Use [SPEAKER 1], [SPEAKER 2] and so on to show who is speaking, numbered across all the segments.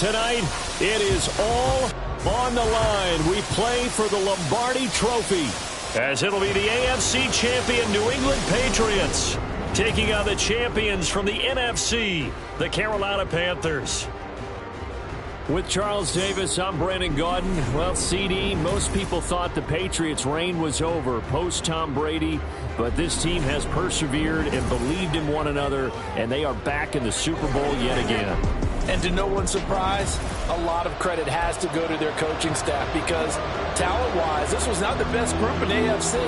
[SPEAKER 1] Tonight, it is all on the line. We play for the Lombardi Trophy, as it'll be the AFC champion New England Patriots taking on the champions from the NFC, the Carolina Panthers. With Charles Davis, I'm Brandon Gaudin. Well, CD, most people thought the Patriots' reign was over post-Tom Brady, but this team has persevered and believed in one another, and they are back in the Super Bowl yet again.
[SPEAKER 2] And to no one's surprise, a lot of credit has to go to their coaching staff because talent-wise, this was not the best group in AFC,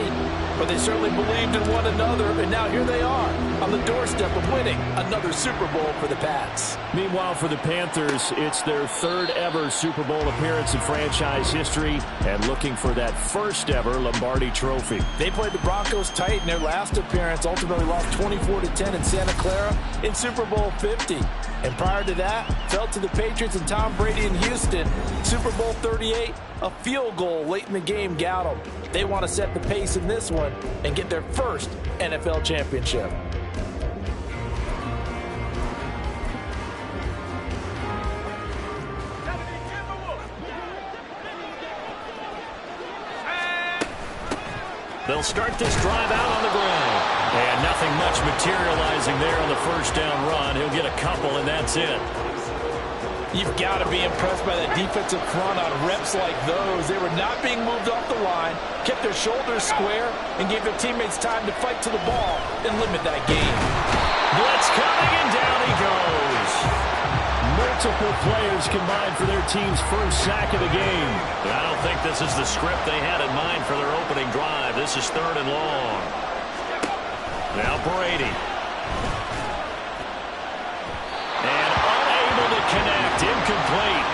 [SPEAKER 2] but they certainly believed in one another, and now here they are on the doorstep of winning another Super Bowl for the Pats.
[SPEAKER 1] Meanwhile, for the Panthers, it's their third ever Super Bowl appearance in franchise history and looking for that first ever Lombardi Trophy.
[SPEAKER 2] They played the Broncos tight in their last appearance, ultimately lost 24-10 in Santa Clara in Super Bowl 50. And prior to that, fell to the Patriots and Tom Brady in Houston. Super Bowl 38, a field goal late in the game got them. They want to set the pace in this one and get their first NFL championship.
[SPEAKER 1] They'll start this drive out on the ground. And nothing much materializing there on the first down run. He'll get a couple, and that's it.
[SPEAKER 2] You've got to be impressed by that defensive front on reps like those. They were not being moved off the line, kept their shoulders square, and gave their teammates time to fight to the ball and limit that gain.
[SPEAKER 1] Blitz coming, and down he goes. Multiple players combined for their team's first sack of the game. But I don't think this is the script they had in mind for their opening drive. This is 3rd and long. Now Brady. And unable to connect. Incomplete.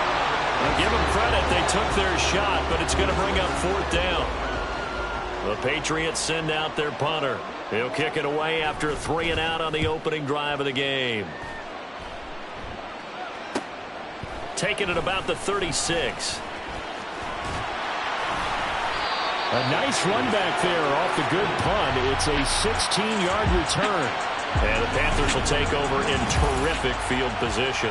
[SPEAKER 1] And give them credit. They took their shot, but it's going to bring up 4th down. The Patriots send out their punter. He'll kick it away after a 3 and out on the opening drive of the game. Taking it about the 36. A nice run back there off the good punt. It's a 16-yard return. And the Panthers will take over in terrific field position.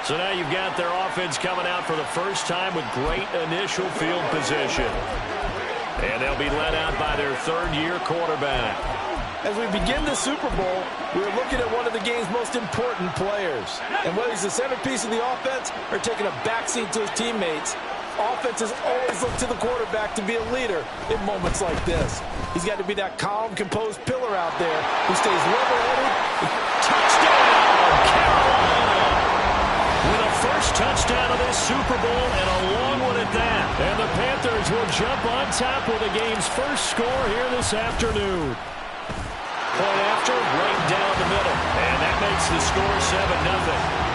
[SPEAKER 1] So now you've got their offense coming out for the first time with great initial field position. And they'll be led out by their 3rd-year quarterback.
[SPEAKER 2] As we begin the Super Bowl, we're looking at one of the game's most important players. And whether he's the centerpiece of the offense or taking a backseat to his teammates, offenses always look to the quarterback to be a leader in moments like this. He's got to be that calm, composed pillar out there who stays level-headed.
[SPEAKER 1] Touchdown, Carolina! With a first touchdown of this Super Bowl and a long one at that. And the Panthers will jump on top with the game's first score here this afternoon. Point after, right down the middle. And that makes the score 7-0.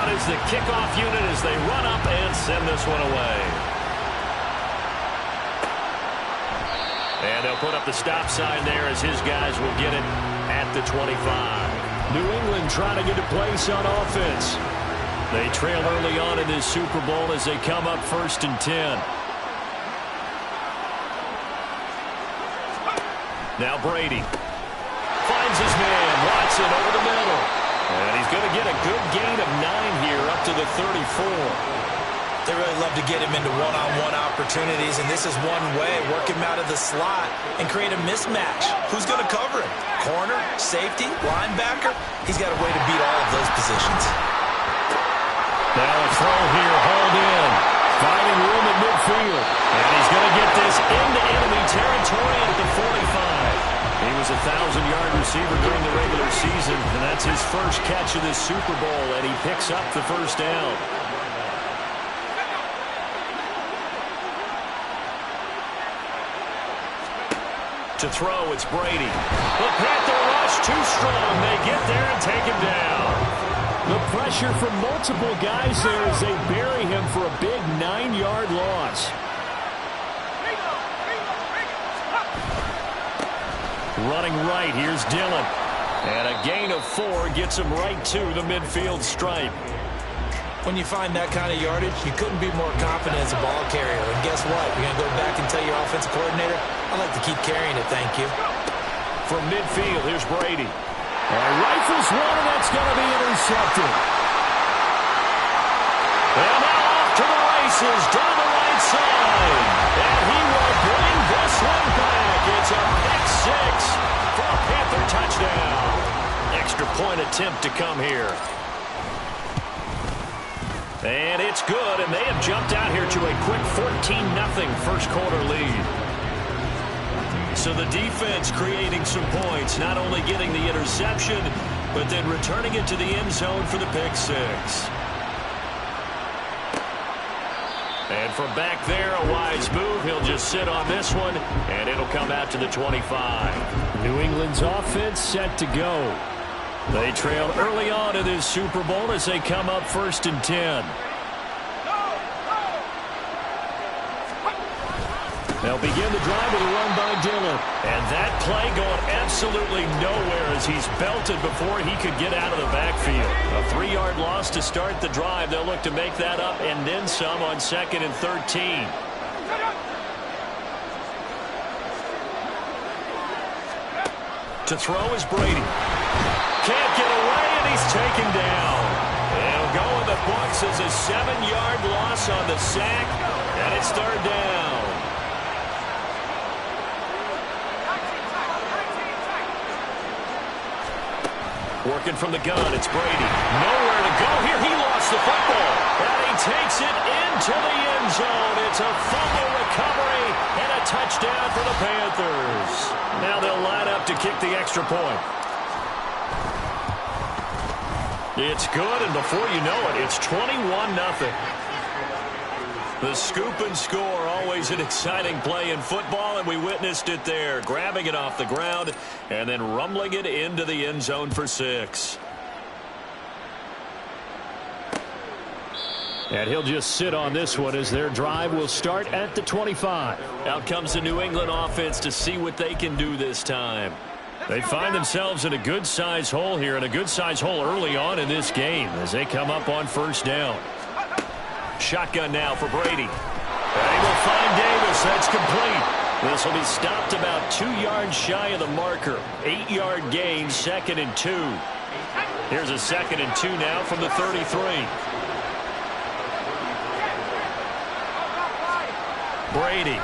[SPEAKER 1] Is the kickoff unit as they run up and send this one away. And they'll put up the stop sign there as his guys will get it at the 25. New England trying to get a place on offense. They trail early on in this Super Bowl as they come up 1st and 10. Now Brady finds his man. Watson over the middle. And he's going to get a good gain of 9 here up to the 34.
[SPEAKER 3] They really love to get him into one-on-one opportunities, and this is one way. Work him out of the slot and create a mismatch. Who's going to cover him? Corner, safety, linebacker? He's got a way to beat all of those positions.
[SPEAKER 1] Now a throw here, hauled in. Finding room at midfield. And he's going to get this into enemy territory at the 45. He was a 1,000-yard receiver during the regular season, and that's his first catch of this Super Bowl, and he picks up the first down. To throw, it's Brady. The Panther rush too strong. They get there and take him down. The pressure from multiple guys there as they bury him for a big 9-yard loss. Running right, here's Dillon. And a gain of 4 gets him right to the midfield stripe.
[SPEAKER 3] When you find that kind of yardage, you couldn't be more confident as a ball carrier. And guess what? You're going to go back and tell your offensive coordinator, I'd like to keep carrying it, thank you.
[SPEAKER 1] From midfield, here's Brady. And rifles one, and that's going to be intercepted. And now off to the races down the right side. And he will bring this one back. It's a pick six for a Panther touchdown. Extra point attempt to come here. And it's good, and they have jumped out here to a quick 14-0 first quarter lead. So the defense creating some points, not only getting the interception, but then returning it to the end zone for the pick six. And from back there, a wise move. He'll just sit on this one, and it'll come out to the 25. New England's offense set to go. They trailed early on in this Super Bowl as they come up 1st and 10. They'll begin the drive with a run by Dillon. And that play going absolutely nowhere as he's belted before he could get out of the backfield. A 3-yard loss to start the drive. They'll look to make that up and then some on 2nd and 13. To throw is Brady. Can't get away, and he's taken down. It'll go in the books as a 7-yard loss on the sack, and it's 3rd down. Working from the gun, it's Brady. Nowhere to go here. He lost the football. And he takes it into the end zone. It's a fumble recovery and a touchdown for the Panthers. Now they'll line up to kick the extra point. It's good, and before you know it, it's 21-0. The scoop and score, always an exciting play in football, and we witnessed it there. Grabbing it off the ground and then rumbling it into the end zone for 6. And he'll just sit on this one as their drive will start at the 25. Out comes the New England offense to see what they can do this time. They find themselves in a good-size hole here, and a good-size hole early on in this game as they come up on 1st down. Shotgun now for Brady. And he will find Davis. That's complete. This will be stopped about 2 yards shy of the marker. 8-yard gain, 2nd and 2. Here's a 2nd and 2 now from the 33. Brady.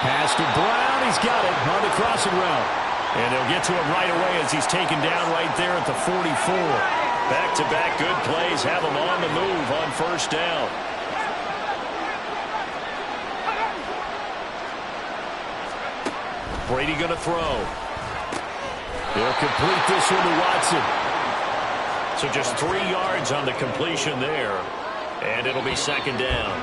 [SPEAKER 1] Pass to Brown. He's got it on the crossing route. And they'll get to him right away as he's taken down right there at the 44. Back-to-back good plays have him on the move on 1st down. Brady going to throw. He'll complete this one to Watson. So just 3 yards on the completion there. And it'll be 2nd down.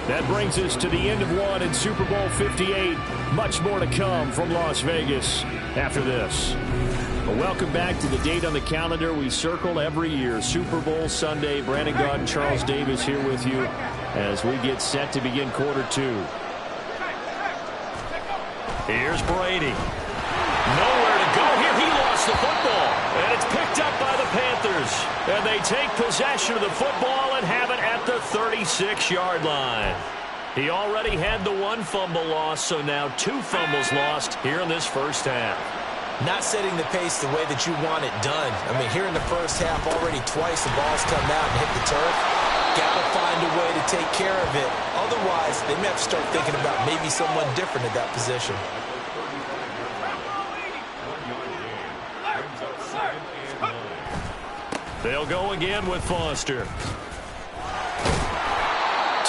[SPEAKER 1] That brings us to the end of one in Super Bowl 58. Much more to come from Las Vegas after this. Welcome back to the date on the calendar we circle every year. Super Bowl Sunday. Brandon Gaudin and Charles Davis here with you as we get set to begin quarter 2. Here's Brady. Nowhere to go here. He lost the football. And it's picked up by the Panthers. And they take possession of the football and have it at the 36-yard line. He already had the 1 fumble loss, so now 2 fumbles lost here in this first half.
[SPEAKER 3] Not setting the pace the way that you want it done. I mean, here in the first half, already twice the ball's come out and hit the turf. Got to find a way to take care of it. Otherwise, they may have to start thinking about maybe someone different at that position.
[SPEAKER 1] They'll go again with Foster.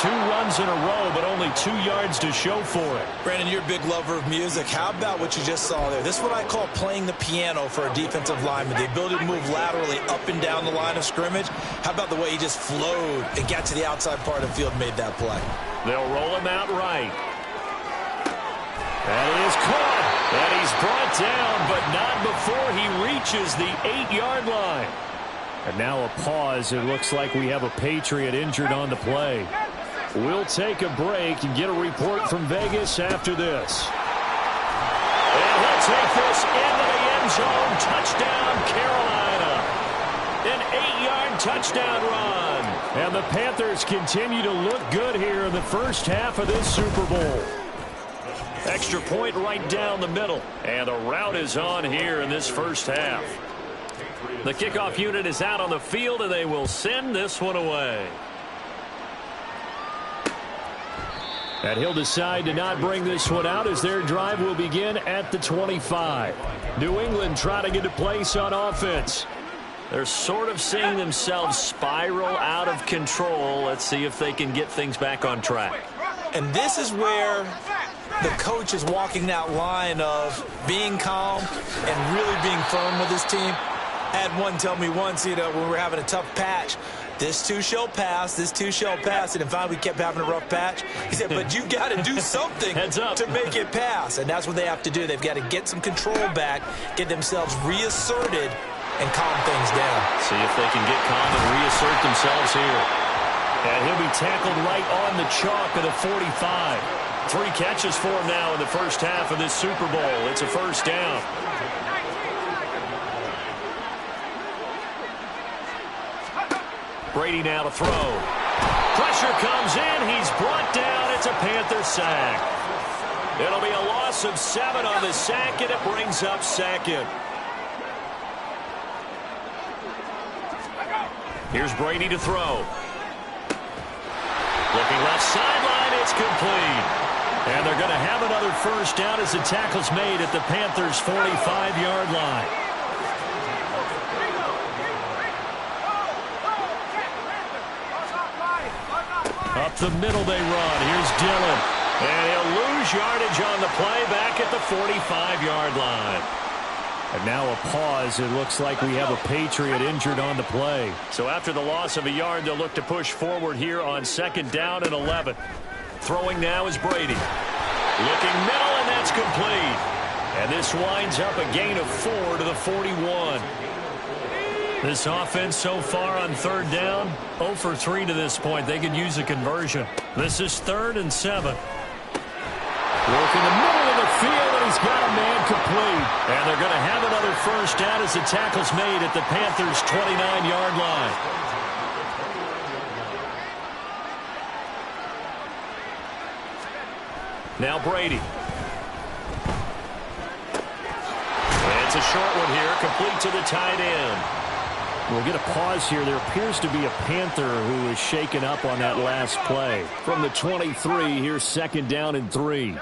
[SPEAKER 1] 2 runs in a row, but only 2 yards to show for it.
[SPEAKER 3] Brandon, you're a big lover of music. How about what you just saw there? This is what I call playing the piano for a defensive lineman. The ability to move laterally up and down the line of scrimmage. How about the way he just flowed and got to the outside part of the field and made that play?
[SPEAKER 1] They'll roll him out right. That is caught. And he's brought down, but not before he reaches the 8-yard line. And now a pause. It looks like we have a Patriot injured on the play. We'll take a break and get a report from Vegas after this. And he'll take this into the end zone. Touchdown, Carolina. An 8-yard touchdown run. And the Panthers continue to look good here in the first half of this Super Bowl. Extra point right down the middle. And a rout is on here in this first half. The kickoff unit is out on the field, and they will send this one away. And he'll decide to not bring this one out as their drive will begin at the 25. New England trying to get a place on offense. They're sort of seeing themselves spiral out of control. Let's see if they can get things back on track.
[SPEAKER 3] And this is where the coach is walking that line of being calm and really being firm with his team. I had one tell me once, when we were having a tough patch, this too shall pass, this too shall pass. And finally we kept having a rough patch. He said, but you got to do something to make it pass. And that's what they have to do. They've got to get some control back, get themselves reasserted, and calm things down.
[SPEAKER 1] See if they can get calm and reassert themselves here. And he'll be tackled right on the chalk of the 45. 3 catches for him now in the first half of this Super Bowl. It's a first down. Brady now to throw. Pressure comes in. He's brought down. It's a Panther sack. It'll be a loss of 7 on the sack, and it brings up second. Here's Brady to throw. Looking left sideline. It's complete. And they're going to have another first down as the tackle's made at the Panthers' 45-yard line. Up the middle they run. Here's Dillon. And he'll lose yardage on the play back at the 45-yard line. And now a pause. It looks like we have a Patriot injured on the play. So after the loss of a yard, they'll look to push forward here on 2nd down and 11. Throwing now is Brady. Looking middle, and that's complete. And this winds up a gain of 4 to the 41. This offense so far on 3rd down, 0 for 3 to this point. They could use a conversion. This is 3rd and 7. Work in the middle of the field, and he's got a man complete. And they're going to have another first down as the tackle's made at the Panthers' 29-yard line. Now Brady. And it's a short one here, complete to the tight end. We'll get a pause here. There appears to be a Panther who is shaken up on that last play. From the 23, here's 2nd down and 3.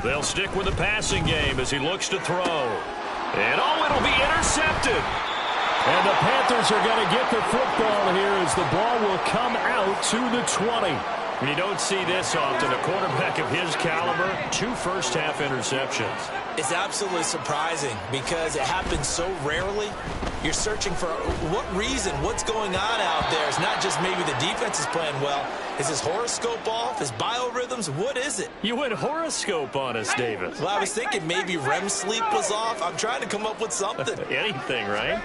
[SPEAKER 1] They'll stick with the passing game as he looks to throw. And it'll be intercepted. And the Panthers are going to get the football here as the ball will come out to the 20. You don't see this often. A quarterback of his caliber, 2 first-half interceptions.
[SPEAKER 3] It's absolutely surprising because it happens so rarely. You're searching for what reason, what's going on out there. It's not just maybe the defense is playing well. Is his horoscope off? His biorhythms? What is it?
[SPEAKER 1] You went horoscope on us, Davis.
[SPEAKER 3] Well, I was thinking maybe REM sleep was off. I'm trying to come up with something.
[SPEAKER 1] Anything, right?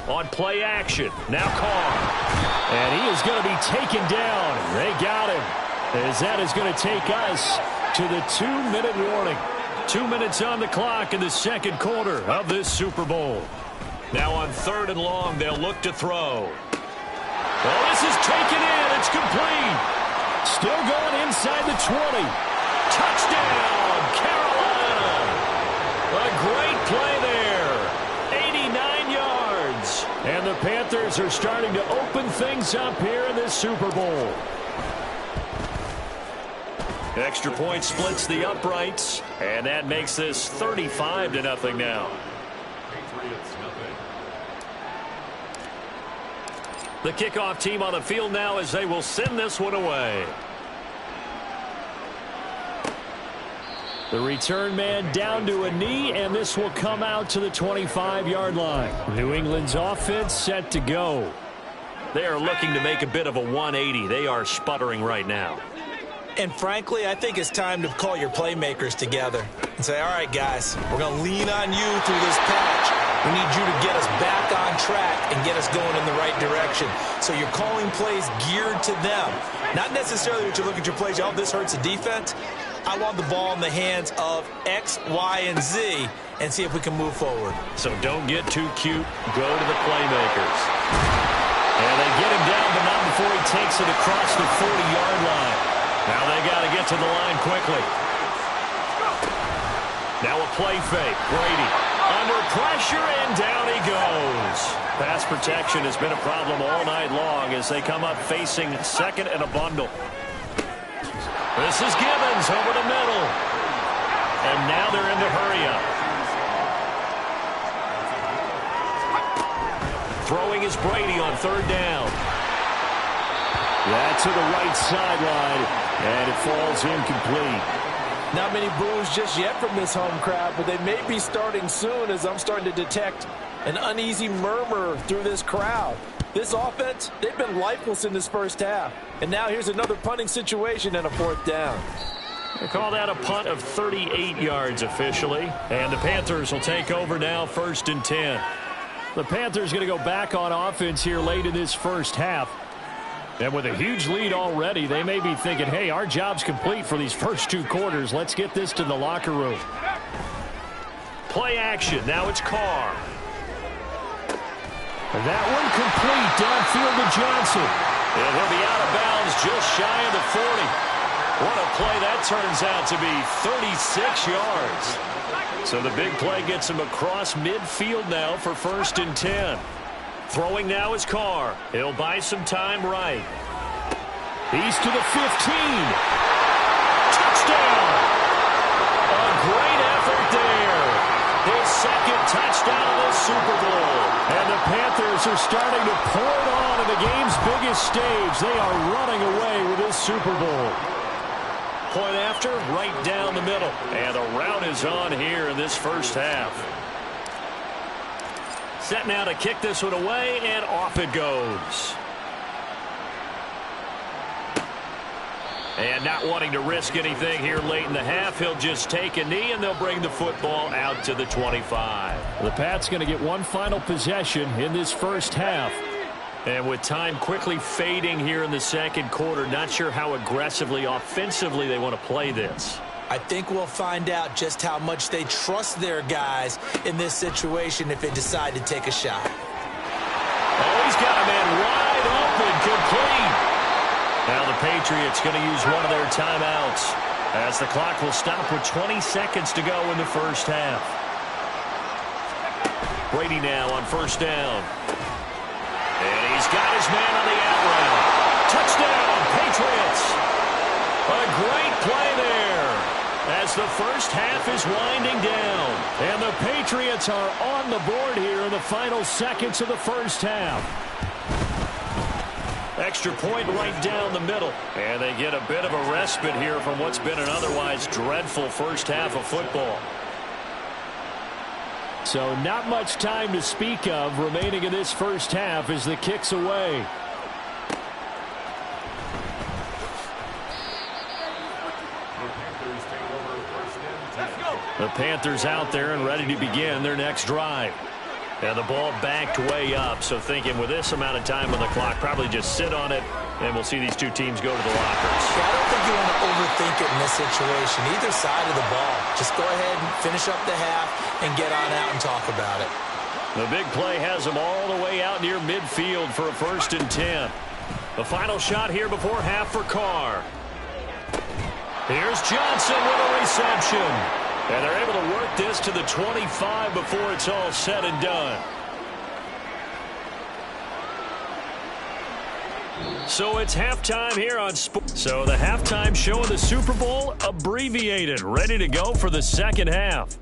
[SPEAKER 1] On play action. Now Carr. And he is going to be taken down. They got him. As that is going to take us to the 2-minute warning. 2 minutes on the clock in the 2nd quarter of this Super Bowl. Now on 3rd and long, they'll look to throw. Well, this is taken in. It's complete. Still going inside the 20. Touchdown, Carolina. A great play there. 89 yards. And the Panthers are starting to open things up here in this Super Bowl. Extra point splits the uprights, and that makes this 35-0 now. The kickoff team on the field now as they will send this one away. The return man down to a knee, and this will come out to the 25-yard line. New England's offense set to go. They are looking to make a bit of a 180. They are sputtering right now.
[SPEAKER 3] And frankly, I think it's time to call your playmakers together and say, all right, guys, we're going to lean on you through this patch. We need you to get us back on track and get us going in the right direction. So you're calling plays geared to them. Not necessarily that you look at your plays, oh, this hurts the defense. I want the ball in the hands of X, Y, and Z and see if we can move forward.
[SPEAKER 1] So don't get too cute. Go to the playmakers. And they get him down, but not before he takes it across the 40-yard line. Now they got to get to the line quickly. Now a play fake. Brady under pressure, and down he goes. Pass protection has been a problem all night long as they come up facing second and a bundle. This is Gibbons over the middle. And now they're in the hurry up. Throwing is Brady on third down. That's to the right sideline, and it falls incomplete.
[SPEAKER 2] Not many boos just yet from this home crowd, but they may be starting soon as I'm starting to detect an uneasy murmur through this crowd. This offense, they've been lifeless in this first half. And now here's another punting situation and a fourth down.
[SPEAKER 1] They call that a punt of 38 yards officially. And the Panthers will take over now, 1st and 10. The Panthers going to go back on offense here late in this first half. And with a huge lead already, they may be thinking, hey, our job's complete for these first 2 quarters. Let's get this to the locker room. Play action. Now it's Carr. And that one complete downfield to Johnson. And he'll be out of bounds just shy of the 40. What a play that turns out to be, 36 yards. So the big play gets him across midfield now for 1st and 10. Throwing now is Carr. He'll buy some time right. He's to the 15. Touchdown! A great effort there. His second touchdown of the Super Bowl. And the Panthers are starting to pour it on in the game's biggest stage. They are running away with this Super Bowl. Point after, right down the middle. And the route is on here in this first half. Set now to kick this one away, and off it goes. And not wanting to risk anything here late in the half, he'll just take a knee, and they'll bring the football out to the 25. The Pats going to get one final possession in this first half. And with time quickly fading here in the second quarter, not sure how aggressively, offensively they want to play this.
[SPEAKER 3] I think we'll find out just how much they trust their guys in this situation if they decide to take a shot.
[SPEAKER 1] Oh, he's got a man wide open, complete. Now the Patriots going to use one of their timeouts as the clock will stop with 20 seconds to go in the first half. Brady now on 1st down. And he's got his man on the out route. Touchdown, Patriots. A great play there as the first half is winding down. And the Patriots are on the board here in the final seconds of the first half. Extra point right down the middle. And they get a bit of a respite here from what's been an otherwise dreadful first half of football. So not much time to speak of remaining in this first half as the kick's away. The Panthers out there and ready to begin their next drive. And the ball backed way up, so thinking with this amount of time on the clock, probably just sit on it, and we'll see these two teams go to the lockers.
[SPEAKER 3] Yeah, I don't think you want to overthink it in this situation, either side of the ball. Just go ahead and finish up the half and get on out and talk about it.
[SPEAKER 1] The big play has them all the way out near midfield for a 1st and 10. The final shot here before half for Carr. Here's Johnson with a reception. And they're able to work this to the 25 before it's all said and done. So it's halftime here on Sports. So the halftime show of the Super Bowl abbreviated, ready to go for the second half.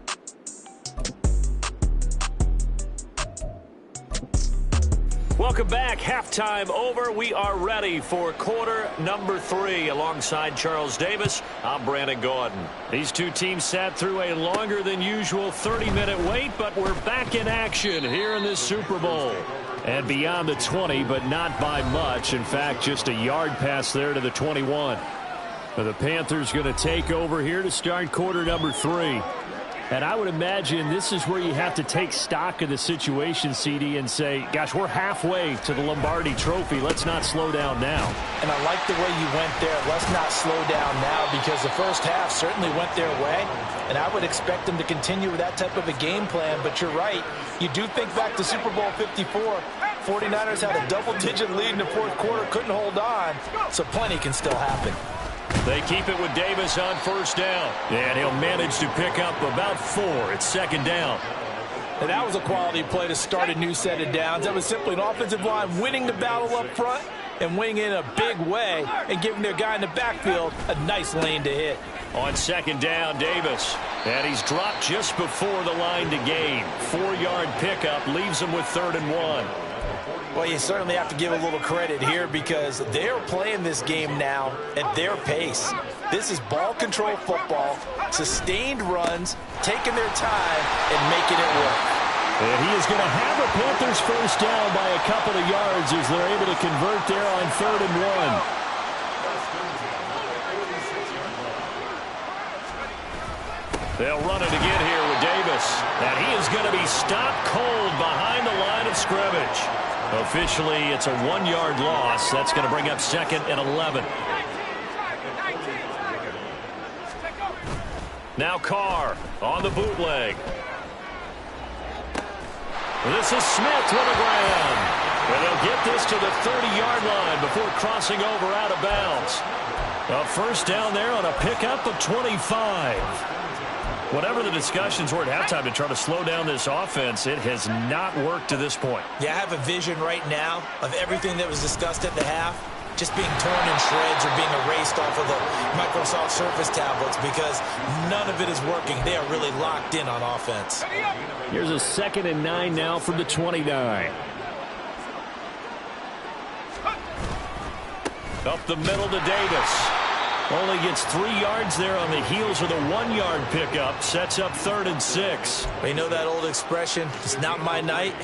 [SPEAKER 1] Welcome back. Halftime over. We are ready for quarter number 3. Alongside Charles Davis, I'm Brandon Gaudin. These two teams sat through a longer than usual 30-minute wait, but we're back in action here in this Super Bowl. And beyond the 20, but not by much. In fact, just a yard pass there to the 21. The Panthers going to take over here to start quarter number 3. And I would imagine this is where you have to take stock of the situation, CD, and say, gosh, we're halfway to the Lombardi Trophy. Let's not slow down now.
[SPEAKER 2] And I like the way you went there. Let's not slow down now, because the first half certainly went their way. And I would expect them to continue with that type of a game plan. But you're right. You do think back to Super Bowl 54. 49ers had a double-digit lead in the fourth quarter, couldn't hold on. So plenty can still happen.
[SPEAKER 1] They keep it with Davis on first down. And he'll manage to pick up about 4. It's second down.
[SPEAKER 2] And that was a quality play to start a new set of downs. That was simply an offensive line winning the battle up front and winning in a big way and giving their guy in the backfield a nice lane to hit.
[SPEAKER 1] On second down, Davis. And he's dropped just before the line to gain. 4-yard pickup leaves him with 3rd and 1.
[SPEAKER 3] Well, you certainly have to give a little credit here because they're playing this game now at their pace. This is ball control football, sustained runs, taking their time, and making it work.
[SPEAKER 1] And he is going to have a Panthers first down by a couple of yards as they're able to convert there on 3rd and 1. They'll run it again here with Davis. And he is going to be stopped cold behind the line of scrimmage. Officially, it's a 1-yard loss. That's going to bring up 2nd and 11. Now Carr on the bootleg. This is Smith with a grab. And they'll get this to the 30-yard line before crossing over out of bounds. A first down there on a pickup of 25. Whatever the discussions were at halftime to try to slow down this offense, it has not worked to this point.
[SPEAKER 3] Yeah, I have a vision right now of everything that was discussed at the half just being torn in shreds or being erased off of the Microsoft Surface tablets because none of it is working. They are really locked in on offense.
[SPEAKER 1] Here's a 2nd and 9 now from the 29. Up the middle to Davis. Only gets 3 yards there on the heels of the 1-yard pickup. Sets up 3rd and 6.
[SPEAKER 3] You know that old expression, it's not my night?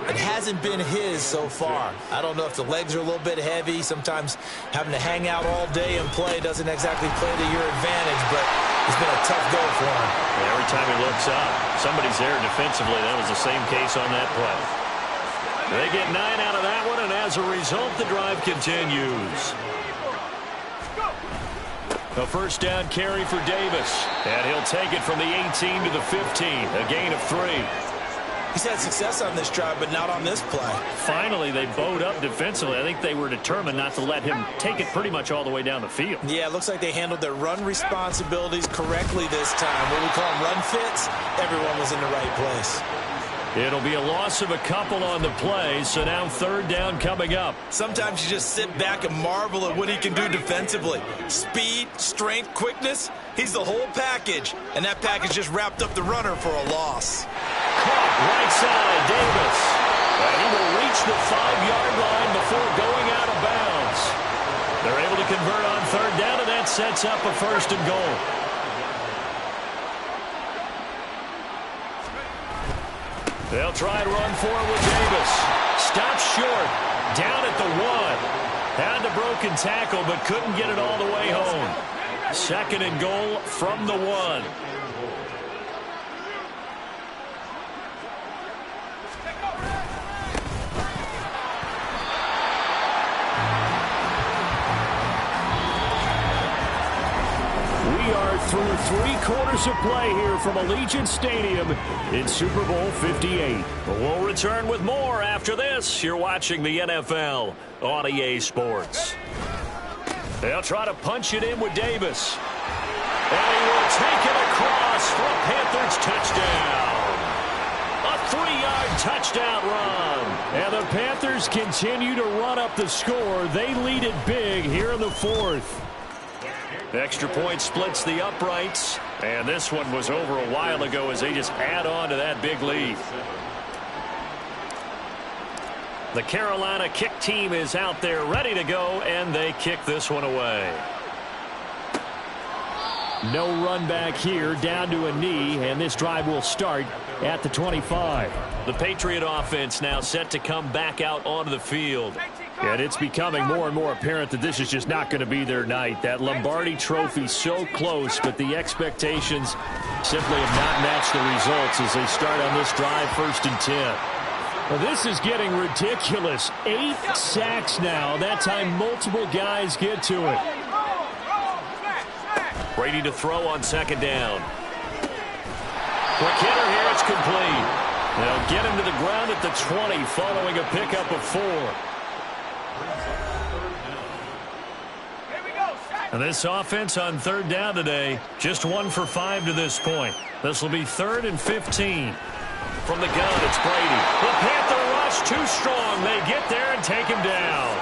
[SPEAKER 3] It hasn't been his so far. I don't know if the legs are a little bit heavy. Sometimes having to hang out all day and play doesn't exactly play to your advantage, but it's been a tough go for him.
[SPEAKER 1] Yeah, every time he looks up, somebody's there defensively. That was the same case on that play. They get 9 out of that one, and as a result, the drive continues. A first down carry for Davis. And he'll take it from the 18 to the 15. A gain of 3.
[SPEAKER 3] He's had success on this drive, but not on this play.
[SPEAKER 1] Finally, they bowed up defensively. I think they were determined not to let him take it pretty much all the way down the field.
[SPEAKER 3] Yeah, it looks like they handled their run responsibilities correctly this time. What we call them run fits, everyone was in the right place.
[SPEAKER 1] It'll be a loss of a couple on the play, so now 3rd down coming up.
[SPEAKER 3] Sometimes you just sit back and marvel at what he can do defensively. Speed, strength, quickness, he's the whole package. And that package just wrapped up the runner for a loss.
[SPEAKER 1] Caught right side, Davis. And he will reach the 5-yard line before going out of bounds. They're able to convert on 3rd down, and that sets up a 1st and goal. They'll try and run forward with Davis. Stops short. Down at the 1. Had the broken tackle, but couldn't get it all the way home. 2nd and goal from the 1. We are through 3 quarters of play here from Allegiant Stadium in Super Bowl 58. We'll return with more after this. You're watching the NFL on EA Sports. They'll try to punch it in with Davis. And he will take it across for a Panthers touchdown. A 3-yard touchdown run. And the Panthers continue to run up the score. They lead it big here in the 4th. Extra point splits the uprights, and this one was over a while ago as they just add on to that big lead. The Carolina kick team is out there ready to go, and they kick this one away. No run back here, down to a knee, and this drive will start at the 25. The Patriot offense now set to come back out onto the field. And it's becoming more and more apparent that this is just not going to be their night. That Lombardi trophy so close, but the expectations simply have not matched the results as they start on this drive 1st and 10. Well, this is getting ridiculous. 8 sacks now. That time multiple guys get to it. Brady to throw on 2nd down. Quick hitter here, it's complete. They'll get him to the ground at the 20 following a pickup of 4. And this offense on third down today, just 1 for 5 to this point. This will be 3rd and 15. From the gun, it's Brady. The Panther rush too strong. They get there and take him down.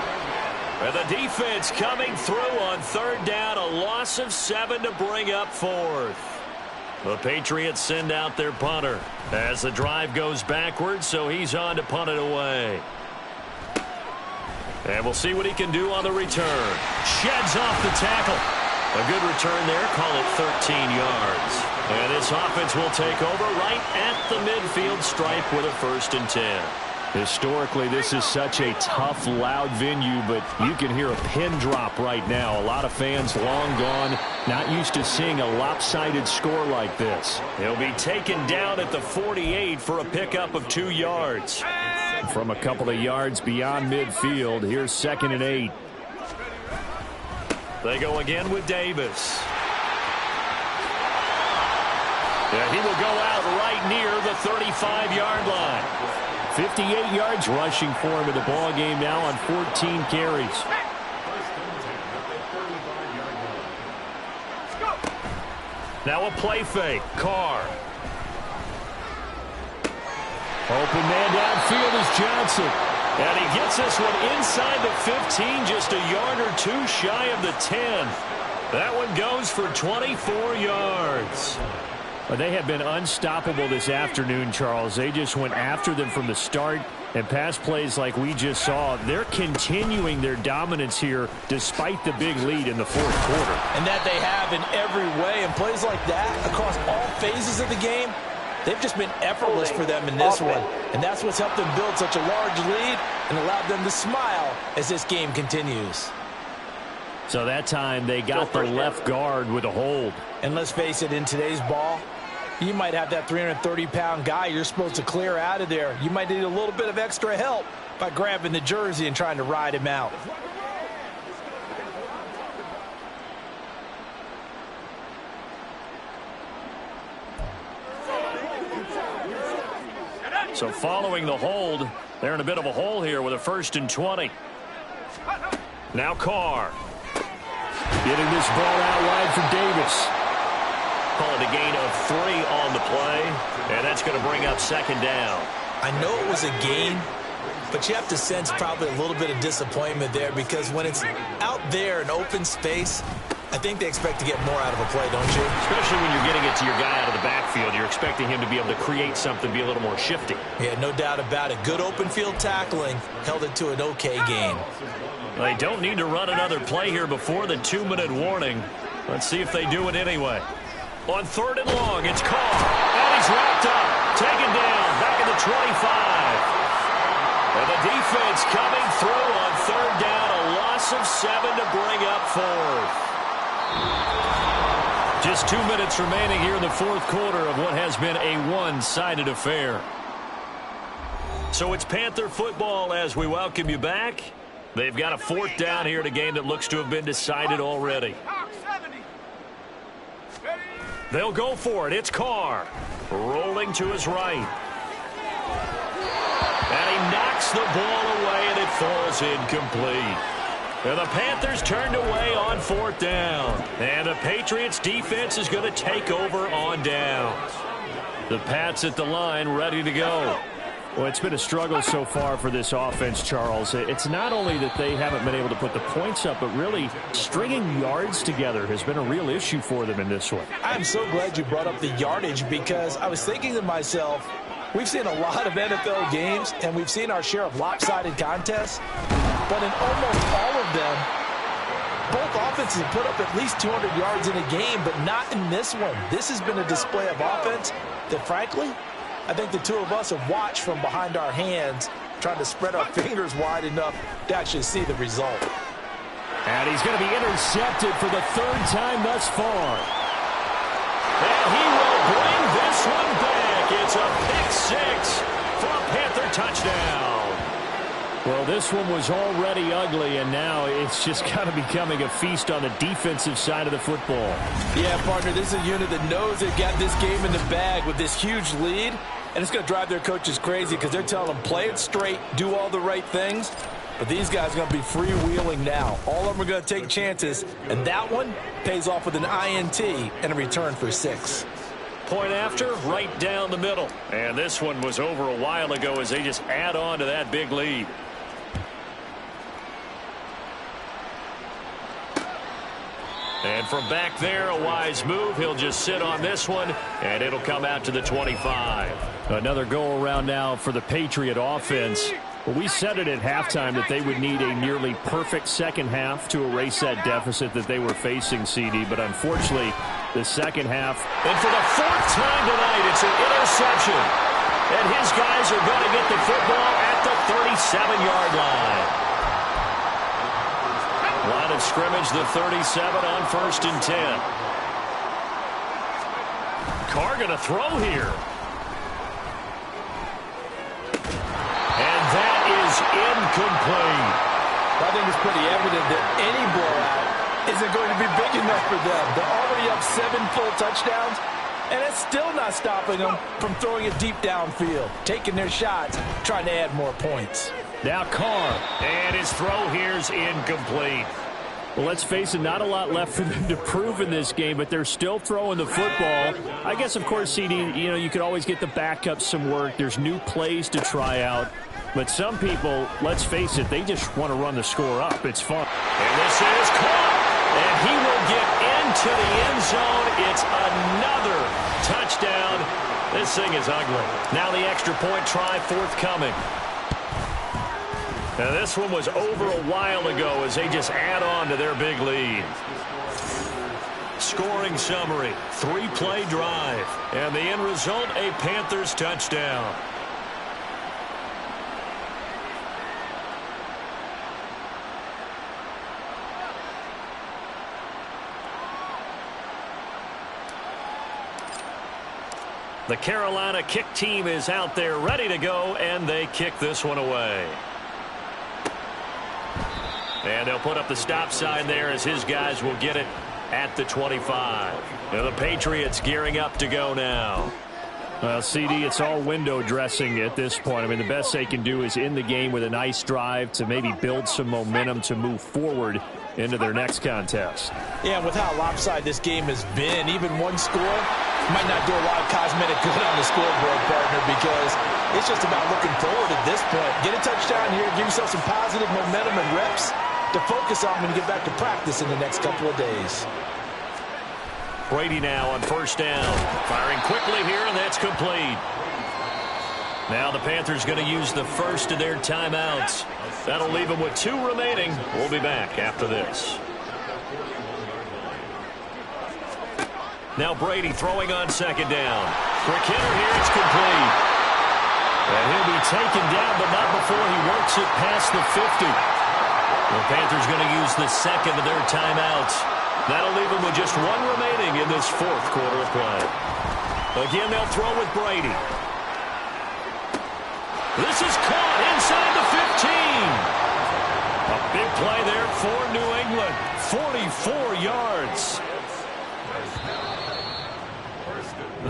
[SPEAKER 1] And the defense coming through on third down, a loss of 7 to bring up 4th. The Patriots send out their punter as the drive goes backwards, so he's on to punt it away. And we'll see what he can do on the return. Sheds off the tackle. A good return there. Call it 13 yards. And this offense will take over right at the midfield stripe with a 1st and 10. Historically, this is such a tough, loud venue, but you can hear a pin drop right now. A lot of fans long gone, not used to seeing a lopsided score like this. He'll be taken down at the 48 for a pickup of 2 yards. From a couple of yards beyond midfield, here's 2nd and 8. They go again with Davis. Yeah, he will go out right near the 35-yard line. 58 yards rushing for him in the ball game now on 14 carries. Now a play fake. Carr. Open man downfield is Johnson. And he gets this one inside the 15, just a yard or 2 shy of the 10. That one goes for 24 yards. Well, they have been unstoppable this afternoon, Charles. They just went after them from the start, and pass plays like we just saw, they're continuing their dominance here despite the big lead in the 4th quarter.
[SPEAKER 2] And that they have in every way, and plays like that across all phases of the game, they've just been effortless for them in this one. And that's what's helped them build such a large lead and allowed them to smile as this game continues.
[SPEAKER 1] So that time they got the left guard with a hold.
[SPEAKER 2] And let's face it, in today's ball, you might have that 330-pound guy you're supposed to clear out of there. You might need a little bit of extra help by grabbing the jersey and trying to ride him out.
[SPEAKER 1] So following the hold, they're in a bit of a hole here with a 1st and 20. Now Carr. Getting this ball out wide for Davis. Call it a gain of 3 on the play, and that's going to bring up 2nd down.
[SPEAKER 3] I know it was a gain, but you have to sense probably a little bit of disappointment there because when it's out there in open space, I think they expect to get more out of a play, don't you?
[SPEAKER 1] Especially when you're getting it to your guy out of the backfield. You're expecting him to be able to create something, be a little more shifty.
[SPEAKER 3] Yeah, no doubt about it. Good open field tackling held it to an okay gain.
[SPEAKER 1] They don't need to run another play here before the 2-minute warning. Let's see if they do it anyway. On 3rd and long, it's Carr. And he's wrapped up. Taken down. Back at the 25. And the defense coming through on 3rd down. A loss of 7 to bring up 4th. Just 2 minutes remaining here in the 4th quarter of what has been a one-sided affair. So it's Panther football as we welcome you back. They've got a 4th down here in a game that looks to have been decided already. They'll go for it. It's Carr. Rolling to his right. And he knocks the ball away, and it falls incomplete. And the Panthers turned away on 4th down. And the Patriots defense is going to take over on downs. The Pats at the line ready to go. Well, it's been a struggle so far for this offense, Charles. It's not only that they haven't been able to put the points up, but really stringing yards together has been a real issue for them in this one.
[SPEAKER 2] I'm so glad you brought up the yardage because I was thinking to myself, we've seen a lot of NFL games, and we've seen our share of lopsided contests, but in almost all of them, both offenses have put up at least 200 yards in a game, but not in this one. This has been a display of offense that, frankly, I think the two of us have watched from behind our hands, trying to spread our fingers wide enough to actually see the result.
[SPEAKER 1] And he's going to be intercepted for the 3rd time thus far. And he will bring this one back. It's a pick-6 for a Panther touchdown. Well, this one was already ugly, and now it's just kind of becoming a feast on the defensive side of the football.
[SPEAKER 2] Yeah, partner, this is a unit that knows they've got this game in the bag with this huge lead, and it's going to drive their coaches crazy because they're telling them, play it straight, do all the right things, But these guys are going to be freewheeling now. All of them are going to take chances, and that one pays off with an INT and a return for 6.
[SPEAKER 1] Point after, right down the middle. And this one was over a while ago as they just add on to that big lead. And from back there, a wise move. He'll just sit on this one, and it'll come out to the 25. Another go-around now for the Patriot offense. Well, we said it at halftime that they would need a nearly perfect second half to erase that deficit that they were facing, CD. But unfortunately, the second half.
[SPEAKER 3] And for the 4th time tonight, it's an interception.
[SPEAKER 1] And his guys are going to get the football at the 37-yard line. Line of scrimmage, the 37 on 1st and 10. Carr going to throw here. And that is incomplete.
[SPEAKER 2] I think it's pretty evident that any blowout isn't going to be big enough for them. They're already up 7 full touchdowns, and it's still not stopping them from throwing it deep downfield, taking their shots, trying to add more points.
[SPEAKER 1] Now Carr, and his throw here's incomplete. Well, let's face it, not a lot left for them to prove in this game, but they're still throwing the football. I guess, of course, CD, you could always get the backup some work. There's new plays to try out. But some people, let's face it, they just want to run the score up. It's fun. And this is caught, and he will get into the end zone. It's another touchdown. This thing is ugly. Now the extra point try forthcoming. Now this one was over a while ago as they just add on to their big lead. Scoring summary, 3-play drive. And the end result, a Panthers touchdown. The Carolina kick team is out there ready to go, and they kick this one away. And they'll put up the stop sign there as his guys will get it at the 25. Now the Patriots gearing up to go now. Well, CD, it's all window dressing at this point. I mean, the best they can do is in the game with a nice drive to maybe build some momentum to move forward into their next contest.
[SPEAKER 2] Yeah, with how lopsided this game has been, even one score might not do a lot of cosmetic good on the scoreboard, partner, because it's just about looking forward at this point. Get a touchdown here, give yourself some positive momentum and reps to focus on when you get back to practice in the next couple of days.
[SPEAKER 1] Brady now on 1st down. Firing quickly here, and that's complete. Now the Panthers going to use the first of their timeouts. That'll leave them with 2 remaining. We'll be back after this. Now Brady throwing on 2nd down. Quick hitter here, it's complete. And he'll be taken down, but not before he works it past the 50. The Panthers going to use the second of their timeouts. That'll leave them with just 1 remaining in this 4th quarter of play. Again, they'll throw with Brady. This is caught inside the 15. A big play there for New England. 44 yards.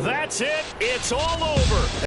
[SPEAKER 1] That's it. It's all over.